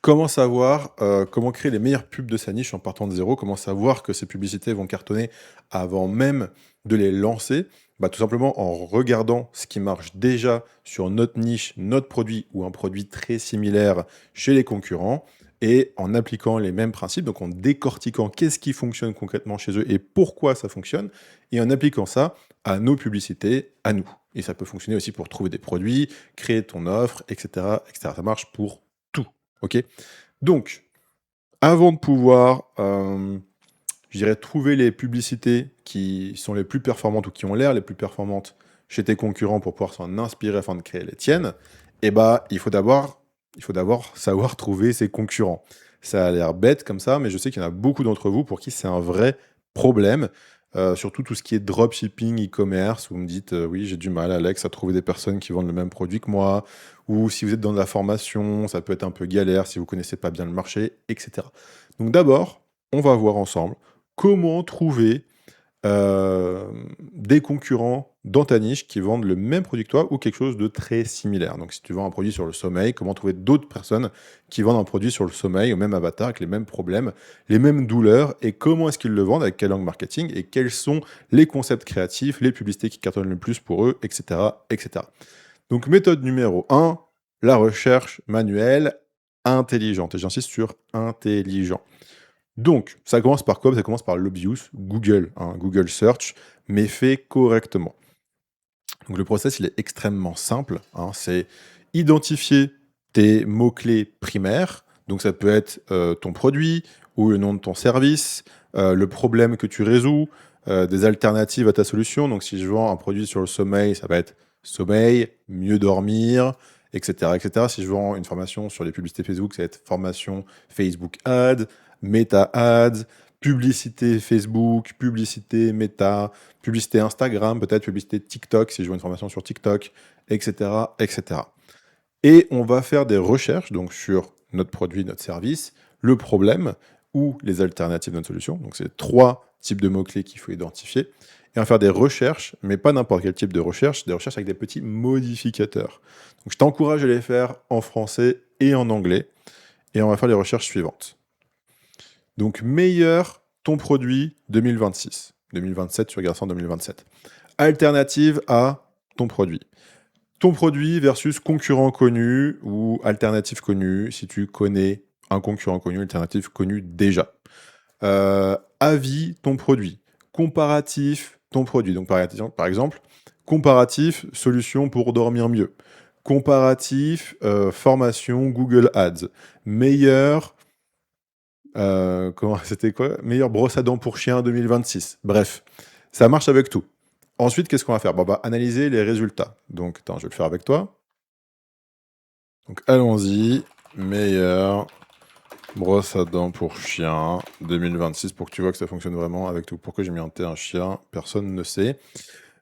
Comment savoir, comment créer les meilleures pubs de sa niche en partant de zéro? Comment savoir que ces publicités vont cartonner avant même de les lancer? Bah, tout simplement en regardant ce qui marche déjà sur notre niche, notre produit ou un produit très similaire chez les concurrents et en appliquant les mêmes principes, donc en décortiquant qu'est-ce qui fonctionne concrètement chez eux et pourquoi ça fonctionne et en appliquant ça à nos publicités, à nous. Et ça peut fonctionner aussi pour trouver des produits, créer ton offre et cetera et cetera. Ça marche pour tout, OK? Donc, avant de pouvoir, je dirais trouver les publicités qui sont les plus performantes ou qui ont l'air les plus performantes chez tes concurrents pour pouvoir s'en inspirer afin de créer les tiennes, et bah, il faut d'abord savoir trouver ses concurrents. Ça a l'air bête comme ça, mais je sais qu'il y en a beaucoup d'entre vous pour qui c'est un vrai problème, surtout tout ce qui est dropshipping, e-commerce, vous me dites: «Oui, j'ai du mal, Alex, à trouver des personnes qui vendent le même produit que moi», ou si vous êtes dans de la formation, ça peut être un peu galère si vous connaissez pas bien le marché, et cetera. Donc d'abord, on va voir ensemble comment trouver, des concurrents dans ta niche qui vendent le même produit que toi ou quelque chose de très similaire. Donc si tu vends un produit sur le sommeil, comment trouver d'autres personnes qui vendent un produit sur le sommeil, au même avatar, avec les mêmes problèmes, les mêmes douleurs, et comment est-ce qu'ils le vendent, avec quelle langue marketing, et quels sont les concepts créatifs, les publicités qui cartonnent le plus pour eux, et cetera, et cetera. Donc méthode numéro un, la recherche manuelle intelligente, et j'insiste sur intelligent. Donc, ça commence par quoi? Ça commence par l'obvious, Google, hein, Google Search, mais fait correctement. Donc le process, il est extrêmement simple, hein, c'est identifier tes mots-clés primaires. Donc ça peut être, ton produit ou le nom de ton service, le problème que tu résous, des alternatives à ta solution. Donc si je vends un produit sur le sommeil, ça va être sommeil, mieux dormir, et cetera, et cetera. Si je vends une formation sur les publicités Facebook, ça va être formation Facebook Ads, Meta Ads, publicité Facebook, publicité Meta, publicité Instagram, peut-être publicité TikTok, si je veux une formation sur TikTok, et cetera, et cetera. Et on va faire des recherches donc sur notre produit, notre service, le problème ou les alternatives de notre solution. Donc c'est 3 types de mots-clés qu'il faut identifier et on va faire des recherches, mais pas n'importe quel type de recherche, des recherches avec des petits modificateurs. Donc je t'encourage à les faire en français et en anglais et on va faire les recherches suivantes. Donc meilleur ton produit 2026. 2027, tu regardes ça en 2027. Alternative à ton produit. Ton produit versus concurrent connu ou alternative connue, si tu connais un concurrent connu, alternative connue déjà. Avis, ton produit. Comparatif, ton produit. Donc par exemple, comparatif, solution pour dormir mieux. Comparatif, formation Google Ads. Meilleur, comment c'était quoi? Meilleure brosse à dents pour chien 2026. Bref, ça marche avec tout. Ensuite, qu'est-ce qu'on va faire? Bon, on va analyser les résultats. Donc, attends, je vais le faire avec toi. Donc, allons-y. Meilleure brosse à dents pour chien 2026 pour que tu vois que ça fonctionne vraiment avec tout. Pourquoi j'ai mis un T, un chien? Personne ne sait.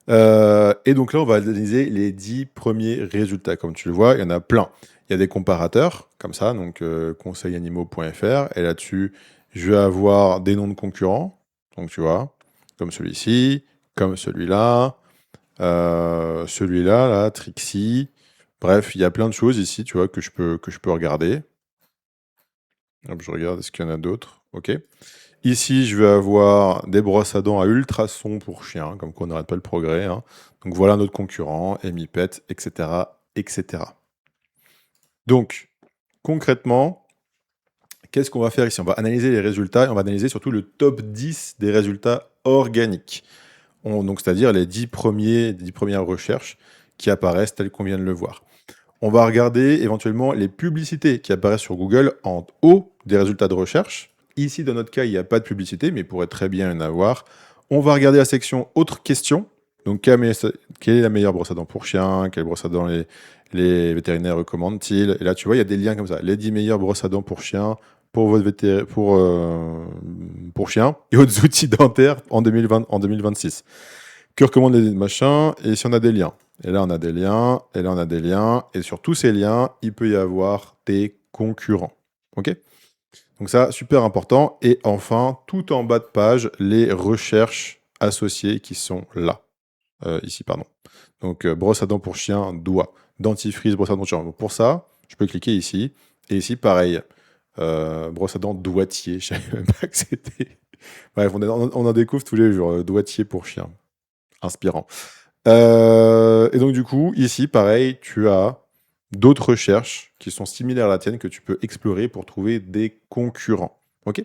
Et donc là, on va analyser les 10 premiers résultats. Comme tu le vois, il y en a plein. Il y a des comparateurs, comme ça, donc conseilanimaux.fr. Et là-dessus, je vais avoir des noms de concurrents. Donc tu vois, comme celui-ci, comme celui-là, celui-là, là, Trixie. Bref, il y a plein de choses ici, tu vois, que je peux regarder. Hop, je regarde, est-ce qu'il y en a d'autres? Ok. Ici, je vais avoir des brosses à dents à ultrasons pour chiens, comme quoi on n'arrête pas le progrès, hein. Donc voilà notre concurrent, Emipet, etc., etc. Donc, concrètement, qu'est-ce qu'on va faire ici? On va analyser les résultats et on va analyser surtout le top 10 des résultats organiques. Donc, c'est-à-dire les 10 premières recherches qui apparaissent telles qu'on vient de le voir. On va regarder éventuellement les publicités qui apparaissent sur Google en haut des résultats de recherche. Ici, dans notre cas, il n'y a pas de publicité, mais il pourrait très bien y en avoir. On va regarder la section autres questions. Donc, quelle est la meilleure brosse à dents pour chien? Quelle brosse à dents les vétérinaires recommandent-ils? Et là, tu vois, il y a des liens comme ça. Les 10 meilleures brosses à dents pour chien, pour chien et autres outils dentaires en 2026. Que recommandent les machins? Et si on a des liens? Et là, on a des liens, et là, on a des liens. Et sur tous ces liens, il peut y avoir des concurrents. OK? Donc ça, super important. Et enfin, tout en bas de page, les recherches associées qui sont là. Ici, pardon. Donc, brosse à dents pour chien, doigt. Dentifrice, brosse à dents pour chien. Donc, pour ça, je peux cliquer ici. Et ici, pareil. brosse à dents doigtier, je savais même pas que c'était. Bref, on en découvre tous les jours. Doigtier pour chien, inspirant. Et donc du coup, ici, pareil, tu as d'autres recherches qui sont similaires à la tienne que tu peux explorer pour trouver des concurrents. Ok.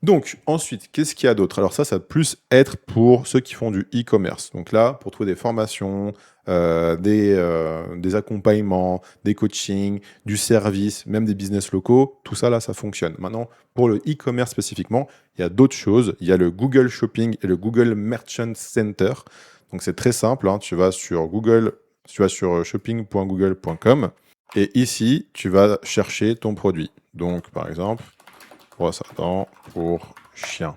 Donc, ensuite, qu'est-ce qu'il y a d'autre? Alors ça va plus être pour ceux qui font du e-commerce. Donc là, pour trouver des formations, des accompagnements, des coachings, du service, même des business locaux, tout ça, là, ça fonctionne. Maintenant, pour le e-commerce spécifiquement, il y a d'autres choses. Il y a le Google Shopping et le Google Merchant Center. Donc c'est très simple, hein. Tu vas sur Google, tu vas sur shopping.google.com et ici, tu vas chercher ton produit. Donc, par exemple, brosse à dents pour chien.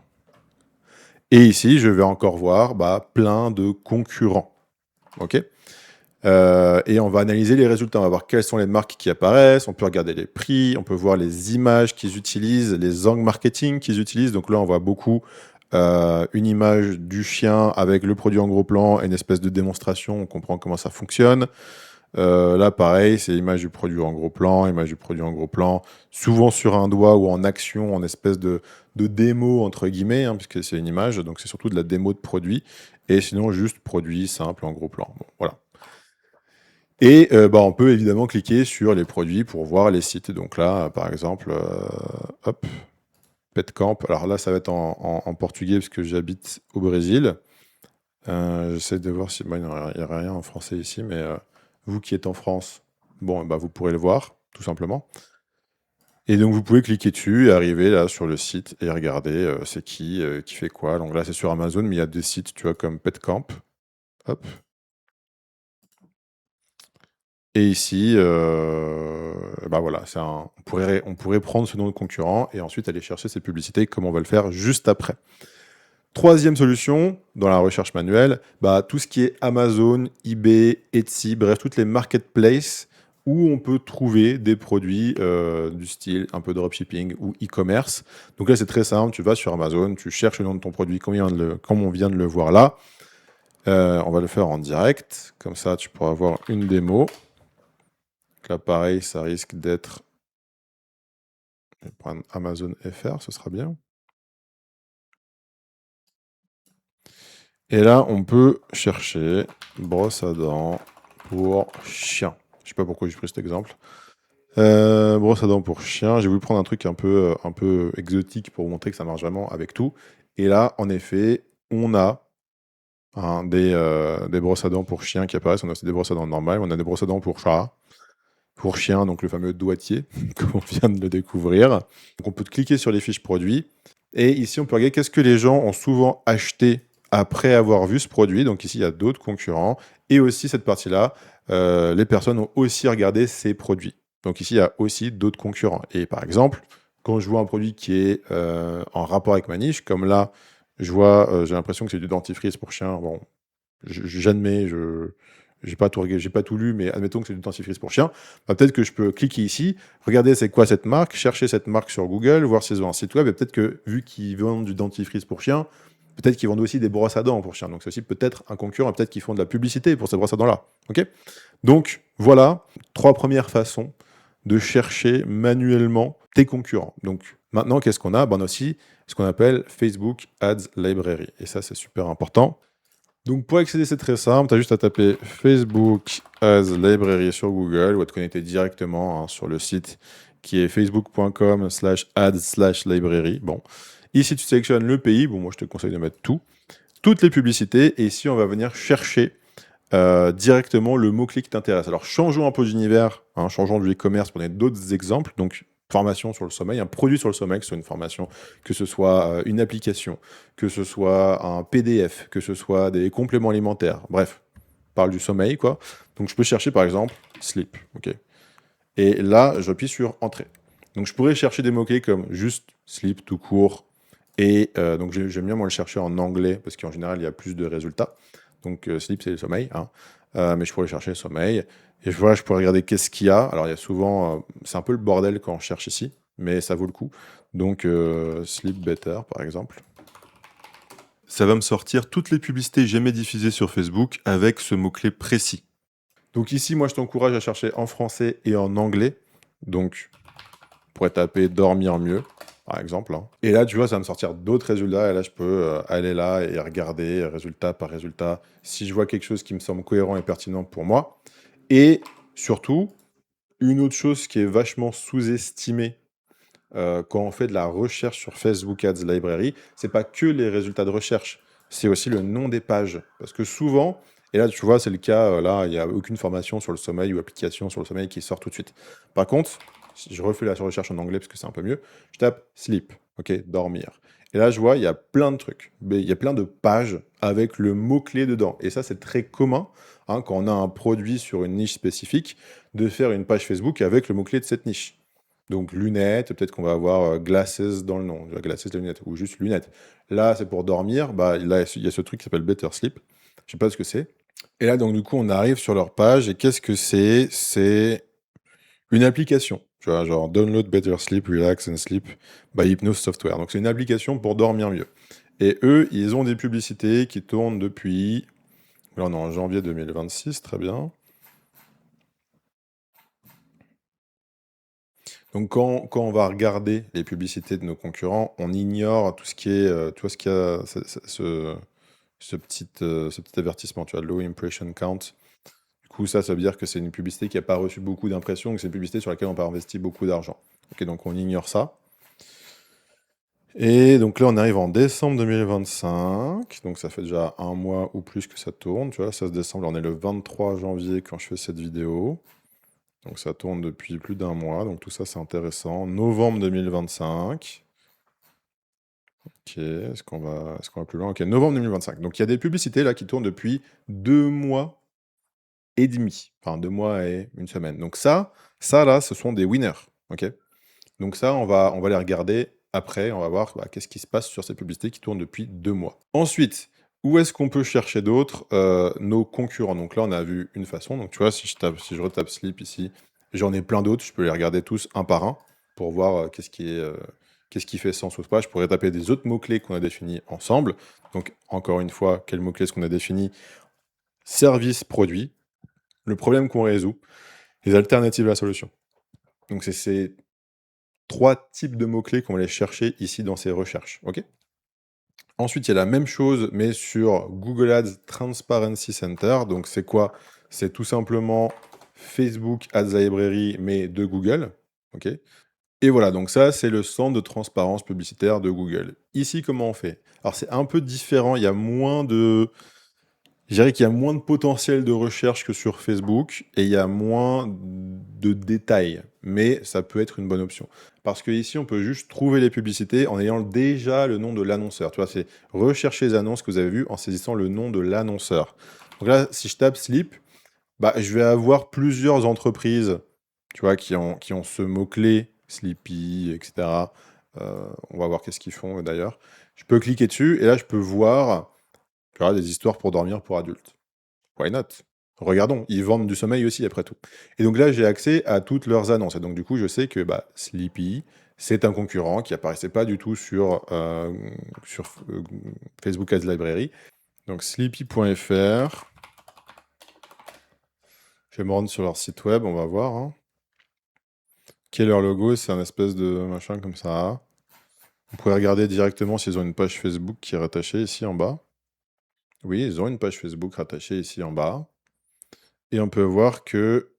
Et ici, je vais encore voir plein de concurrents. Ok. Et on va analyser les résultats. On va voir quelles sont les marques qui apparaissent. On peut regarder les prix. On peut voir les images qu'ils utilisent, les angles marketing qu'ils utilisent. Donc là, on voit beaucoup une image du chien avec le produit en gros plan et une espèce de démonstration. On comprend comment ça fonctionne. Là, pareil, c'est l'image du produit en gros plan, image du produit en gros plan, souvent sur un doigt ou en action, en espèce de démo, entre guillemets, hein, puisque c'est une image, donc c'est surtout de la démo de produit, et sinon juste produit simple en gros plan. Bon, voilà. Et on peut évidemment cliquer sur les produits pour voir les sites. Donc là, par exemple, hop, Petcamp. Alors là, ça va être en portugais parce que j'habite au Brésil. J'essaie de voir si... il n'y a rien en français ici, mais vous qui êtes en France, bon, vous pourrez le voir, tout simplement. Et donc, vous pouvez cliquer dessus et arriver là sur le site et regarder c'est qui fait quoi. Donc là, c'est sur Amazon, mais il y a des sites, tu vois, comme Petcamp. Hop. Et ici, voilà, on pourrait prendre ce nom de concurrent et ensuite aller chercher ces publicités comme on va le faire juste après. Troisième solution, dans la recherche manuelle, tout ce qui est Amazon, eBay, Etsy, bref, toutes les marketplaces où on peut trouver des produits du style un peu dropshipping ou e-commerce. Donc là, c'est très simple, tu vas sur Amazon, tu cherches le nom de ton produit comme on vient de le voir là. On va le faire en direct, comme ça tu pourras avoir une démo. Donc là, pareil, ça risque d'être... Je vais prendre Amazon FR, ce sera bien. Et là, on peut chercher brosse à dents pour chien. Je sais pas pourquoi j'ai pris cet exemple. Brosse à dents pour chien. J'ai voulu prendre un truc un peu exotique pour vous montrer que ça marche vraiment avec tout. Et là, en effet, on a des brosses à dents pour chien qui apparaissent. On a aussi des brosses à dents normales. On a des brosses à dents pour chat, pour chien, donc le fameux doigtier, comme on vient de le découvrir. Donc on peut cliquer sur les fiches produits. Et ici, on peut regarder qu'est-ce que les gens ont souvent acheté après avoir vu ce produit. Donc ici, il y a d'autres concurrents. Et aussi, cette partie-là, les personnes ont aussi regardé ces produits. Donc ici, il y a aussi d'autres concurrents. Et par exemple, quand je vois un produit qui est en rapport avec ma niche, comme là, je vois, j'ai l'impression que c'est du dentifrice pour chien. Bon, j'admets, j'ai pas tout lu, mais admettons que c'est du dentifrice pour chien. Peut-être que je peux cliquer ici, regarder c'est quoi cette marque, chercher cette marque sur Google, voir s'ils ont un site web. Et peut-être que, vu qu'ils vendent du dentifrice pour chien, peut-être qu'ils vendent aussi des brosses à dents pour chien. Donc c'est aussi peut-être un concurrent, peut-être qu'ils font de la publicité pour ces brosses à dents-là. Ok. Donc voilà, 3 premières façons de chercher manuellement tes concurrents. Donc maintenant, qu'est-ce qu'on a? On a aussi ce qu'on appelle Facebook Ads Library. Et ça, c'est super important. Donc pour accéder, c'est très simple, tu as juste à taper Facebook Ads Library sur Google ou à te connecter directement sur le site qui est facebook.com/ads/library. Bon, ici tu sélectionnes le pays, bon moi je te conseille de mettre toutes les publicités, et ici on va venir chercher directement le mot-clé qui t'intéresse. Alors changeons un peu d'univers, changeons du e-commerce pour donner d'autres exemples. Donc formation sur le sommeil, un produit sur le sommeil, que ce soit une formation, que ce soit une application, que ce soit un PDF, que ce soit des compléments alimentaires, bref, parle du sommeil, quoi. Donc je peux chercher par exemple sleep, ok. Et là, j'appuie sur entrée. Donc je pourrais chercher des mots-clés comme juste sleep tout court, et donc j'aime bien moi le chercher en anglais, parce qu'en général, il y a plus de résultats. Donc sleep, c'est le sommeil, mais je pourrais chercher sommeil. Et voilà, je pourrais regarder qu'est-ce qu'il y a. Alors il y a souvent, c'est un peu le bordel quand on cherche ici, mais ça vaut le coup. Donc sleep better, par exemple. Ça va me sortir toutes les publicités jamais diffusées sur Facebook avec ce mot-clé précis. Donc ici, moi, je t'encourage à chercher en français et en anglais. Donc pourrais taper dormir mieux, par exemple, hein. Et là, tu vois, ça va me sortir d'autres résultats. Et là, je peux aller là et regarder résultat par résultat si je vois quelque chose qui me semble cohérent et pertinent pour moi. Et surtout, une autre chose qui est vachement sous-estimée quand on fait de la recherche sur Facebook Ads Library, c'est pas que les résultats de recherche, c'est aussi le nom des pages. Parce que souvent, et là tu vois, c'est le cas, là, il n'y a aucune formation sur le sommeil ou application sur le sommeil qui sort tout de suite. Par contre, si je refais la recherche en anglais parce que c'est un peu mieux, je tape sleep, ok, dormir. Et là, je vois, il y a plein de trucs. Mais il y a plein de pages avec le mot-clé dedans. Et ça, c'est très commun hein, quand on a un produit sur une niche spécifique, de faire une page Facebook avec le mot-clé de cette niche. Donc lunettes, peut-être qu'on va avoir glasses dans le nom, glasses les lunettes, ou juste lunettes. Là, c'est pour dormir, bah là, il y a ce truc qui s'appelle Better Sleep. Je sais pas ce que c'est. Et là, donc du coup, on arrive sur leur page, et qu'est-ce que c'est? C'est une application. Tu vois, genre Download Better Sleep, Relax and Sleep by Hypnose Software. Donc c'est une application pour dormir mieux. Et eux, ils ont des publicités qui tournent depuis... Là, on est en janvier 2026, très bien. Donc quand on va regarder les publicités de nos concurrents, on ignore tout ce qui est, tu vois, ce qu'il y a, ce petit avertissement, tu vois, low impression count. Du coup, ça veut dire que c'est une publicité qui n'a pas reçu beaucoup d'impressions, que c'est une publicité sur laquelle on n'a pas investi beaucoup d'argent. Ok, donc on ignore ça. Et donc là, on arrive en décembre 2025, donc ça fait déjà un mois ou plus que ça tourne, tu vois, ça se décembre, on est le 23 janvier quand je fais cette vidéo. Donc ça tourne depuis plus d'un mois, donc tout ça c'est intéressant. Novembre 2025. Ok, est-ce qu'on va plus loin? Ok, novembre 2025. Donc il y a des publicités là qui tournent depuis 2 mois et demi. Enfin 2 mois et une semaine. Donc ça là, ce sont des winners. Ok. Donc ça, on va les regarder après. On va voir bah, qu'est-ce qui se passe sur ces publicités qui tournent depuis 2 mois. Ensuite, où est-ce qu'on peut chercher d'autres? Nos concurrents. Donc là, on a vu une façon. Donc tu vois, si je retape Sleep ici, j'en ai plein d'autres. Je peux les regarder tous un par un pour voir qu'est-ce qui fait sens ou pas. Je pourrais taper des autres mots-clés qu'on a définis ensemble. Donc encore une fois, quel mot-clé est-ce qu'on a défini? Service, produit, le problème qu'on résout, les alternatives à la solution. Donc c'est ces 3 types de mots-clés qu'on va aller chercher ici dans ces recherches. Ok. Ensuite, il y a la même chose, mais sur Google Ads Transparency Center. Donc, c'est quoi? C'est tout simplement Facebook Ads Library, mais de Google. Ok. Et voilà, donc ça, c'est le centre de transparence publicitaire de Google. Ici, comment on fait? Alors, c'est un peu différent. Il y a moins de... Je dirais qu'il y a moins de potentiel de recherche que sur Facebook et il y a moins de détails, mais ça peut être une bonne option. Parce que ici, on peut juste trouver les publicités en ayant déjà le nom de l'annonceur. Tu vois, c'est rechercher les annonces que vous avez vues en saisissant le nom de l'annonceur. Donc là, si je tape Sleep, bah, je vais avoir plusieurs entreprises, tu vois, qui ont ce mot-clé, Sleepy, etc. On va voir qu'est-ce qu'ils font d'ailleurs. Je peux cliquer dessus et là, je peux voir tu vois, des histoires pour dormir pour adultes. Why not? Regardons, ils vendent du sommeil aussi après tout. Et donc là, j'ai accès à toutes leurs annonces. Et donc du coup, je sais que bah, Sleepy, c'est un concurrent qui apparaissait pas du tout sur Facebook Ads Library. Donc sleepy.fr. Je vais me rendre sur leur site web, on va voir. Hein. Quel est leur logo? C'est un espèce de machin comme ça. Vous pouvez regarder directement s'ils ont une page Facebook qui est rattachée ici en bas. Oui, ils ont une page Facebook rattachée ici en bas. Et on peut voir que,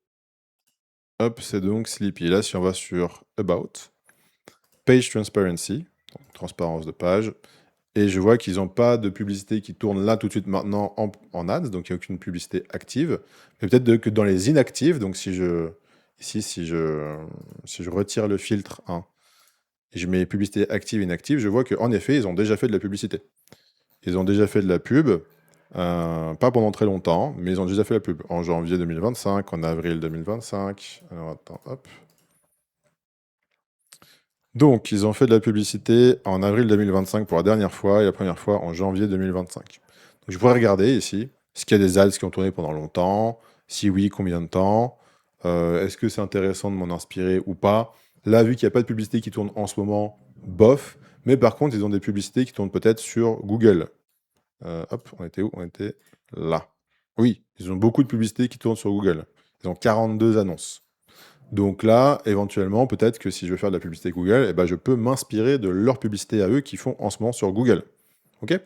hop, c'est donc Sleepy. Là, si on va sur About, Page Transparency, donc transparence de page, et je vois qu'ils n'ont pas de publicité qui tourne là tout de suite maintenant en ads, donc il n'y a aucune publicité active. Mais peut-être que dans les inactives, donc ici, si je retire le filtre 1 et je mets publicité active, inactive, je vois qu'en effet, ils ont déjà fait de la publicité. Ils ont déjà fait de la pub, pas pendant très longtemps, mais ils ont déjà fait la pub. En janvier 2025, en avril 2025. Alors attends, hop. Donc, ils ont fait de la publicité en avril 2025 pour la dernière fois et la première fois en janvier 2025. Donc, je pourrais regarder ici, est-ce qu'il y a des ads qui ont tourné pendant longtemps? Si oui, combien de temps? Est-ce que c'est intéressant de m'en inspirer ou pas? Là, vu qu'il n'y a pas de publicité qui tourne en ce moment, bof. Mais par contre, ils ont des publicités qui tournent peut-être sur Google. Hop, on était où? On était là. Oui, ils ont beaucoup de publicités qui tournent sur Google. Ils ont 42 annonces. Donc là, éventuellement, peut-être que si je veux faire de la publicité Google, eh ben, je peux m'inspirer de leur publicité à eux qu'ils font en ce moment sur Google. OK?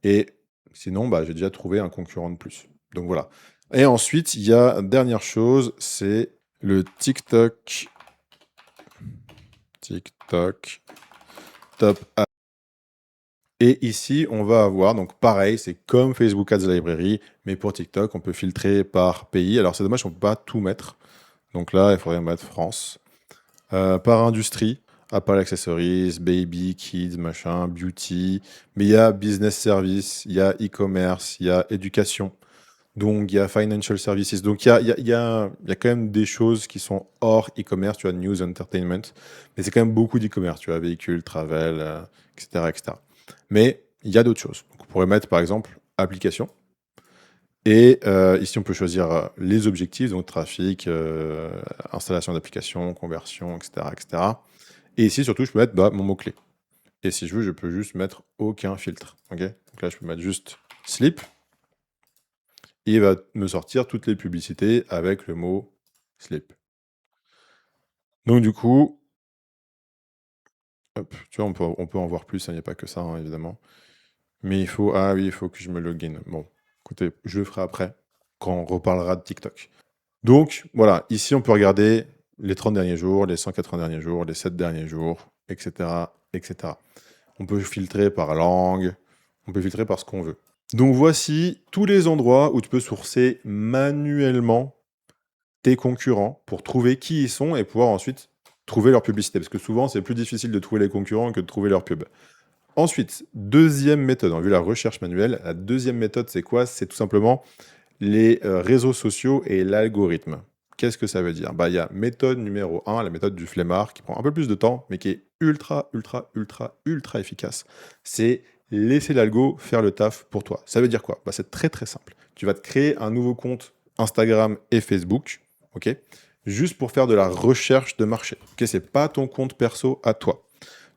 Et sinon, bah, j'ai déjà trouvé un concurrent de plus. Donc voilà. Et ensuite, il y a dernière chose, c'est le TikTok Top Ads. Et ici, on va avoir, donc pareil, c'est comme Facebook Ads Library, mais pour TikTok, on peut filtrer par pays. Alors c'est dommage, on ne peut pas tout mettre. Donc là, il faudrait mettre France. Par industrie, Apple Accessories, Baby, Kids, machin, Beauty. Mais il y a Business Service, il y a e-commerce, il y a éducation. Donc il y a Financial Services. Donc il y a quand même des choses qui sont hors e-commerce, tu vois, News, Entertainment. Mais c'est quand même beaucoup d'e-commerce, tu vois, véhicules, travel, etc., etc. Mais il y a d'autres choses. Donc, on pourrait mettre par exemple application. Et ici, on peut choisir les objectifs, donc trafic, installation d'application, conversion, etc., etc. Et ici, surtout, je peux mettre mon mot-clé. Et si je veux, je peux juste mettre aucun filtre. Ok, donc là, je peux mettre juste slip. Et il va me sortir toutes les publicités avec le mot slip. Donc du coup, hop, tu vois, on peut en voir plus, il n'y a pas que ça, hein, évidemment. Mais ah oui, il faut que je me login. Bon, écoutez, je le ferai après, quand on reparlera de TikTok. Donc, voilà, ici, on peut regarder les 30 derniers jours, les 180 derniers jours, les 7 derniers jours, etc., etc. On peut filtrer par langue, on peut filtrer par ce qu'on veut. Donc, voici tous les endroits où tu peux sourcer manuellement tes concurrents pour trouver qui ils sont et pouvoir ensuite trouver leur publicité. Parce que souvent, c'est plus difficile de trouver les concurrents que de trouver leur pub. Ensuite, deuxième méthode, on a vu la recherche manuelle. La deuxième méthode, c'est quoi? C'est tout simplement les réseaux sociaux et l'algorithme. Qu'est-ce que ça veut dire? Bah, il y a méthode numéro 1, la méthode du flemmard, qui prend un peu plus de temps, mais qui est ultra, ultra, ultra, ultra efficace. C'est laisser l'algo faire le taf pour toi. Ça veut dire quoi? Bah, c'est très, très simple. Tu vas te créer un nouveau compte Instagram et Facebook, ok? Juste pour faire de la recherche de marché. Ok, c'est pas ton compte perso à toi.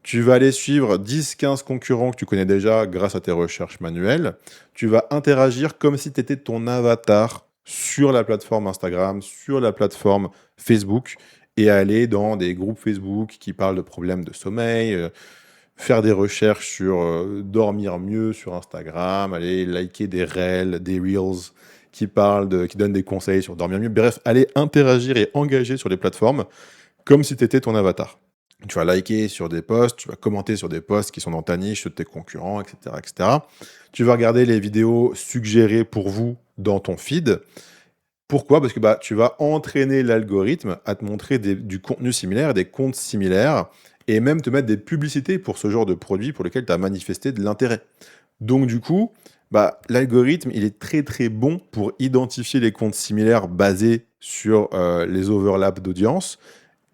Tu vas aller suivre 10-15 concurrents que tu connais déjà grâce à tes recherches manuelles. Tu vas interagir comme si tu étais ton avatar sur la plateforme Instagram, sur la plateforme Facebook, et aller dans des groupes Facebook qui parlent de problèmes de sommeil, faire des recherches sur dormir mieux sur Instagram, aller liker des reels qui donnent des conseils sur dormir mieux. Bref, aller interagir et engager sur les plateformes comme si tu étais ton avatar. Tu vas liker sur des posts, tu vas commenter sur des posts qui sont dans ta niche, de tes concurrents, etc., etc. Tu vas regarder les vidéos suggérées pour vous dans ton feed. Pourquoi? Parce que bah, tu vas entraîner l'algorithme à te montrer du contenu similaire, des comptes similaires, et même te mettre des publicités pour ce genre de produit pour lequel tu as manifesté de l'intérêt. Donc du coup, bah, l'algorithme, il est très très bon pour identifier les comptes similaires basés sur les overlaps d'audience.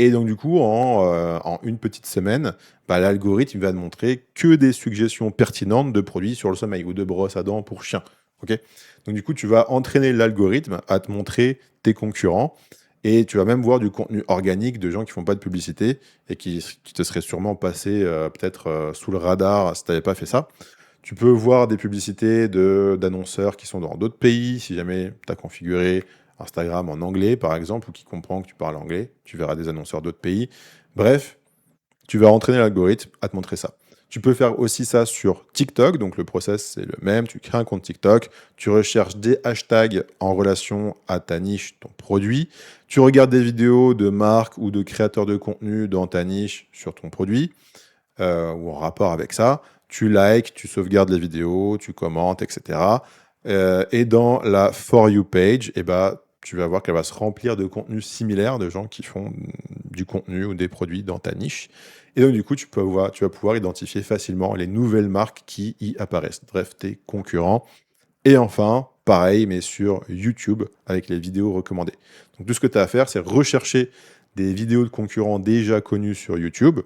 Et donc, du coup, en une petite semaine, bah, l'algorithme va te montrer que des suggestions pertinentes de produits sur le sommeil ou de brosses à dents pour chiens. Ok. Donc, du coup, tu vas entraîner l'algorithme à te montrer tes concurrents et tu vas même voir du contenu organique de gens qui font pas de publicité et qui te seraient sûrement passés peut-être sous le radar si tu n'avais pas fait ça. Tu peux voir des publicités d'annonceurs qui sont dans d'autres pays, si jamais tu as configuré Instagram en anglais, par exemple, ou qui comprend que tu parles anglais. Tu verras des annonceurs d'autres pays. Bref, tu vas entraîner l'algorithme à te montrer ça. Tu peux faire aussi ça sur TikTok, donc le process c'est le même, tu crées un compte TikTok, tu recherches des hashtags en relation à ta niche, ton produit, tu regardes des vidéos de marques ou de créateurs de contenu dans ta niche sur ton produit, ou en rapport avec ça, tu likes, tu sauvegardes les vidéos, tu commentes, etc. Et dans la For You page, eh ben, tu vas voir qu'elle va se remplir de contenus similaires de gens qui font du contenu ou des produits dans ta niche. Et donc, du coup, tu vas pouvoir identifier facilement les nouvelles marques qui y apparaissent. Bref, tes concurrents. Et enfin, pareil, mais sur YouTube avec les vidéos recommandées. Donc, tout ce que tu as à faire, c'est rechercher des vidéos de concurrents déjà connus sur YouTube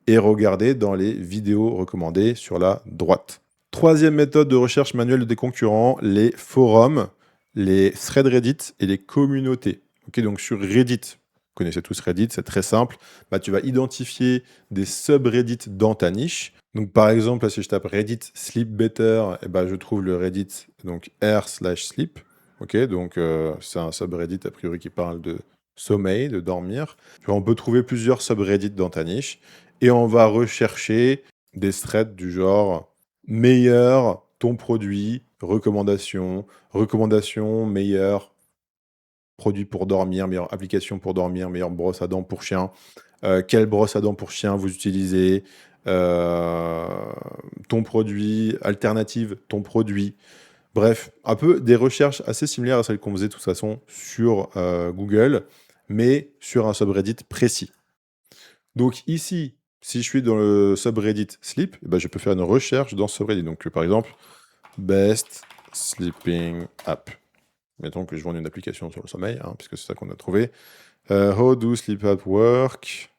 et regarder dans les vidéos recommandées sur la droite. Troisième méthode de recherche manuelle des concurrents, les forums, les threads Reddit et les communautés. Ok, donc sur Reddit, vous connaissez tous Reddit, c'est très simple. Bah, tu vas identifier des subreddits dans ta niche. Donc par exemple, si je tape Reddit Sleep Better, eh ben, je trouve le Reddit donc r/sleep. Ok, donc c'est un subreddit a priori qui parle de sommeil, de dormir. Tu vois, on peut trouver plusieurs subreddits dans ta niche et on va rechercher des threads du genre meilleur ton produit, recommandation, meilleur produit pour dormir, meilleure application pour dormir, meilleure brosse à dents pour chien, quelle brosse à dents pour chien vous utilisez, euh, ton produit, alternative, ton produit. Bref, un peu des recherches assez similaires à celles qu'on faisait de toute façon sur Google, mais sur un subreddit précis. Donc ici, si je suis dans le subreddit Sleep, eh ben, je peux faire une recherche dans ce subreddit. Donc par exemple, Best Sleeping App. Mettons que je vende une application sur le sommeil, hein, puisque c'est ça qu'on a trouvé. How do sleep app work?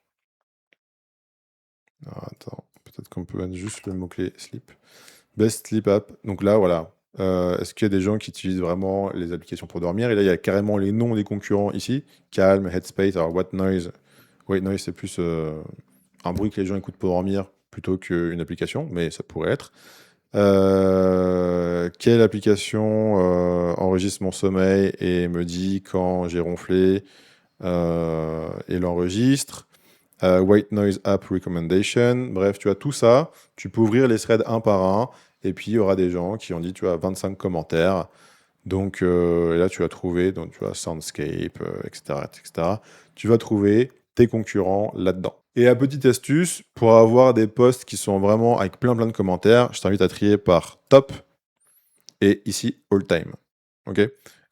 Alors, attends, peut-être qu'on peut mettre juste le mot-clé sleep. Best sleep app. Donc là, voilà. Est-ce qu'il y a des gens qui utilisent vraiment les applications pour dormir? Et là, il y a carrément les noms des concurrents ici. Calm, Headspace, alors What Noise. White Noise, c'est plus un bruit que les gens écoutent pour dormir plutôt qu'une application, mais ça pourrait être. Quelle application enregistre mon sommeil et me dit quand j'ai ronflé et l'enregistre? White Noise App Recommendation. Bref, tu as tout ça. Tu peux ouvrir les threads un par un. Et puis, il y aura des gens qui ont dit, tu as 25 commentaires. Donc, et là, tu vas trouver, donc, tu as Soundscape, etc., etc. Tu vas trouver tes concurrents là-dedans. Et la petite astuce, pour avoir des posts qui sont vraiment avec plein de commentaires, je t'invite à trier par top et ici all time. Ok.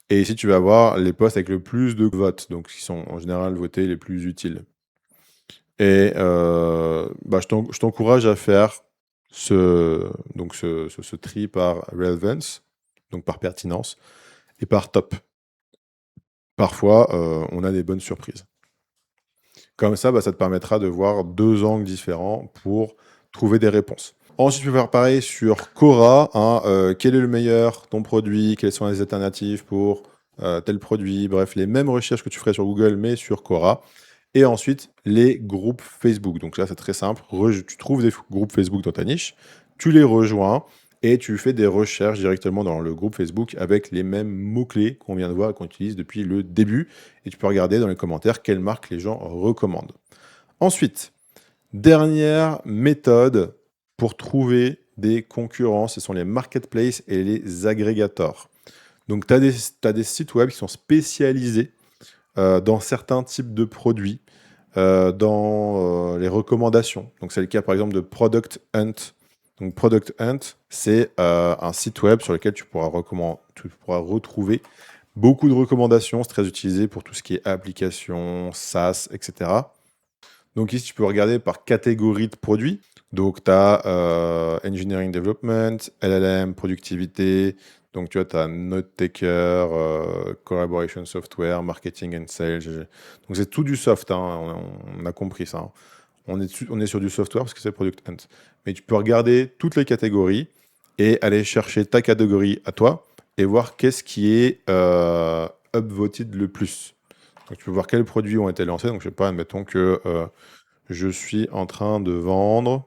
Et ici, tu vas avoir les posts avec le plus de votes, donc qui sont en général votés les plus utiles. Et bah, je t'encourage à faire ce tri par relevance, donc par pertinence, et par top. Parfois, on a des bonnes surprises. Comme ça, bah, ça te permettra de voir deux angles différents pour trouver des réponses. Ensuite, tu peux faire pareil sur Quora. Hein, quel est le meilleur, ton produit? Quelles sont les alternatives pour tel produit? Bref, les mêmes recherches que tu ferais sur Google, mais sur Quora. Et ensuite, les groupes Facebook. Donc là, c'est très simple. Tu trouves des groupes Facebook dans ta niche, tu les rejoins et tu fais des recherches directement dans le groupe Facebook avec les mêmes mots-clés qu'on vient de voir et qu'on utilise depuis le début. Et tu peux regarder dans les commentaires quelles marques les gens recommandent. Ensuite, dernière méthode pour trouver des concurrents, ce sont les marketplaces et les agrégateurs. Donc, tu as des sites web qui sont spécialisés dans certains types de produits, dans les recommandations. Donc, c'est le cas par exemple de Product Hunt. Donc, Product Hunt, c'est un site web sur lequel tu pourras retrouver beaucoup de recommandations. C'est très utilisé pour tout ce qui est applications, SaaS, etc. Donc, ici, tu peux regarder par catégorie de produits. Donc, tu as Engineering Development, LLM, Productivité. Donc, tu vois, tu as Note Taker, Collaboration Software, Marketing and Sales. Donc, c'est tout du soft, hein, on a compris ça. Hein. On est sur du software parce que c'est Product Hunt. Mais tu peux regarder toutes les catégories et aller chercher ta catégorie à toi et voir qu'est-ce qui est upvoted le plus. Donc, tu peux voir quels produits ont été lancés. Donc, je sais pas, admettons que je suis en train de vendre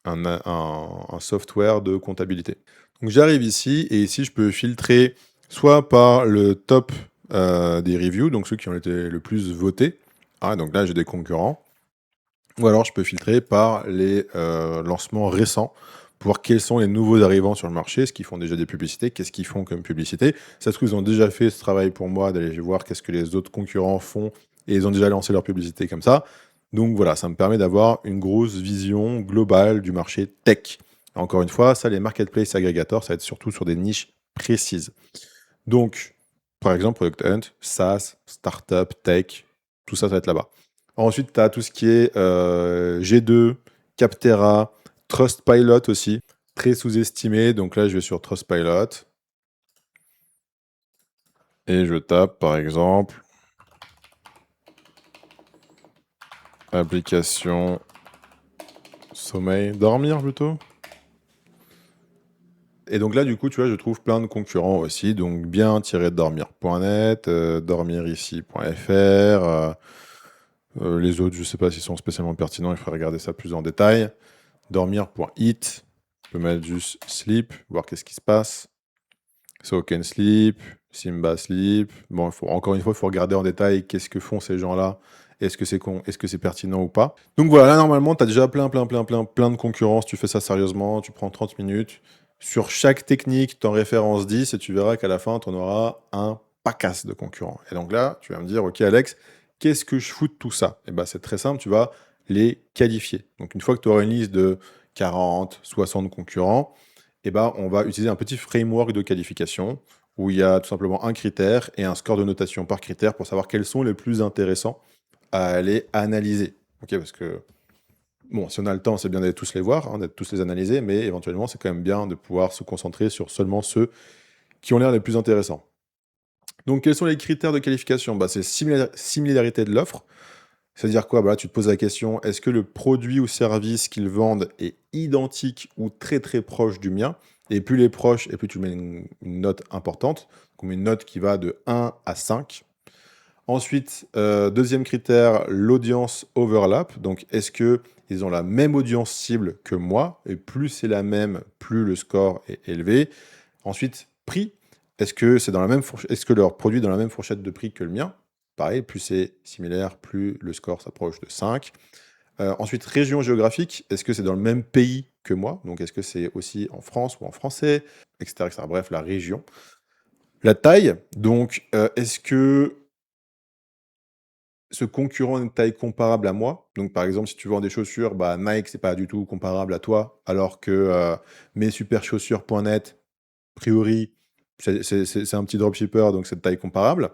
un software de comptabilité. Donc j'arrive ici et ici je peux filtrer soit par le top des reviews, donc ceux qui ont été le plus votés. Ah, donc là j'ai des concurrents. Ou alors je peux filtrer par les lancements récents pour voir quels sont les nouveaux arrivants sur le marché, est-ce qu'ils font déjà des publicités, qu'est-ce qu'ils font comme publicité. Ça se trouve, ils ont déjà fait ce travail pour moi d'aller voir qu'est-ce que les autres concurrents font et ils ont déjà lancé leur publicité comme ça. Donc voilà, ça me permet d'avoir une grosse vision globale du marché tech. Encore une fois, ça, les marketplace aggregators, ça va être surtout sur des niches précises. Donc, par exemple, Product Hunt, SaaS, Startup, Tech, tout ça, ça va être là-bas. Ensuite, tu as tout ce qui est G2, Capterra, Trustpilot aussi, très sous-estimé. Donc là, je vais sur Trustpilot. Et je tape, par exemple, application sommeil, dormir plutôt. Et donc là, du coup, tu vois, je trouve plein de concurrents aussi. Donc bien-dormir.net, dormirici.fr. Les autres, je ne sais pas s'ils sont spécialement pertinents, il faudrait regarder ça plus en détail. Dormir.it, je peux mettre juste sleep, voir qu'est-ce qui se passe. So can sleep, Simba Sleep. Bon, encore une fois, il faut regarder en détail qu'est-ce que font ces gens-là. Est-ce que c'est est-ce que c'est pertinent ou pas? Donc voilà, là, normalement, tu as déjà plein de concurrence. Tu fais ça sérieusement, tu prends 30 minutes. Sur chaque technique, tu en références 10 et tu verras qu'à la fin, tu en auras un pacasse de concurrents. Et donc là, tu vas me dire, OK, Alex, qu'est-ce que je fous de tout ça? Et ben, c'est très simple, tu vas les qualifier. Donc une fois que tu auras une liste de 40, 60 concurrents, et ben, on va utiliser un petit framework de qualification où il y a tout simplement un critère et un score de notation par critère pour savoir quels sont les plus intéressants à aller analyser. Ok, parce que, bon, si on a le temps, c'est bien d'aller tous les voir, hein, d'être tous les analyser, mais éventuellement, c'est quand même bien de pouvoir se concentrer sur seulement ceux qui ont l'air les plus intéressants. Donc, quels sont les critères de qualification? Bah, c'est similarité de l'offre. C'est-à-dire quoi? Bah, là, tu te poses la question, est-ce que le produit ou service qu'ils vendent est identique ou très très proche du mien? Et plus il est proche, et plus tu mets une note importante, comme une note qui va de 1 à 5. Ensuite, deuxième critère, l'audience overlap. Donc, est-ce qu'ils ont la même audience cible que moi? Et plus c'est la même, plus le score est élevé. Ensuite, prix. Est-ce que c'est dans la même est-ce que leur produit est dans la même fourchette de prix que le mien? Pareil, plus c'est similaire, plus le score s'approche de 5. Ensuite, région géographique. Est-ce que c'est dans le même pays que moi? Donc, est-ce que c'est aussi en France ou en français? Etc. etc. Bref, la région. La taille. Donc, est-ce que ce concurrent a une taille comparable à moi? Donc, par exemple, si tu vends des chaussures, bah, Nike, c'est pas du tout comparable à toi, alors que messuperchaussures.net, a priori, c'est un petit dropshipper, donc c'est de taille comparable.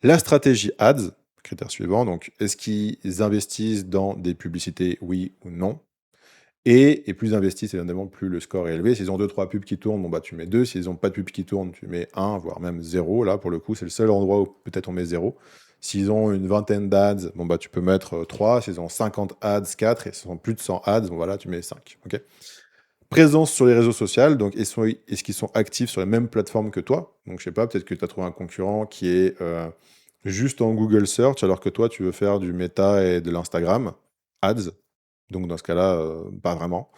La stratégie ads, critère suivant, donc est-ce qu'ils investissent dans des publicités, oui ou non? Et plus ils investissent, évidemment, plus le score est élevé. S'ils ont deux trois pubs qui tournent, bon, bah, tu mets 2. S'ils ont pas de pubs qui tournent, tu mets 1, voire même 0. Là, pour le coup, c'est le seul endroit où peut-être on met 0. S'ils ont une vingtaine d'ads, bon, bah, tu peux mettre 3. S'ils ont 50 ads, 4. Et s'ils ont plus de 100 ads, bon, voilà, tu mets 5. OK? Présence sur les réseaux sociaux, donc est-ce qu'ils sont actifs sur les mêmes plateformes que toi? Donc, je sais pas, peut-être que tu as trouvé un concurrent qui est juste en Google Search, alors que toi, tu veux faire du Meta et de l'Instagram Ads. Donc, dans ce cas-là, pas vraiment.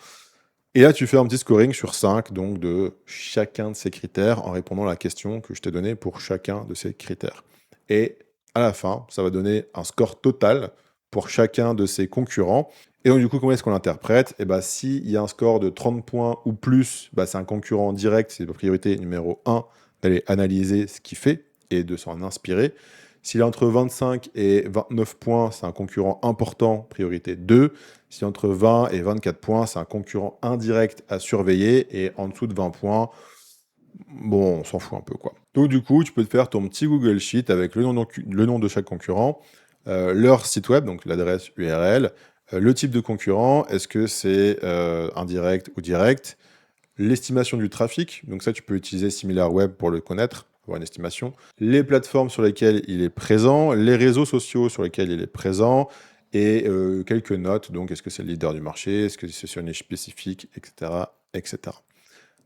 Et là, tu fais un petit scoring sur 5, donc de chacun de ces critères, en répondant à la question que je t'ai donnée pour chacun de ces critères. Et à la fin, ça va donner un score total pour chacun de ces concurrents. Et donc, du coup, comment est-ce qu'on l'interprète? Et bah, s'il y a un score de 30 points ou plus, bah, c'est un concurrent direct, c'est la priorité numéro 1 d'aller analyser ce qu'il fait et de s'en inspirer. S'il est entre 25 et 29 points, c'est un concurrent important, priorité 2. Si entre 20 et 24 points, c'est un concurrent indirect à surveiller. Et en dessous de 20 points, bon, on s'en fout un peu, quoi. Donc, du coup, tu peux te faire ton petit Google Sheet avec le nom de chaque concurrent, leur site web, donc l'adresse URL, le type de concurrent, est-ce que c'est indirect ou direct, l'estimation du trafic, donc ça, tu peux utiliser SimilarWeb pour le connaître, avoir une estimation, les plateformes sur lesquelles il est présent, les réseaux sociaux sur lesquels il est présent, et quelques notes, donc est-ce que c'est le leader du marché, est-ce que c'est sur une niche spécifique, etc., etc.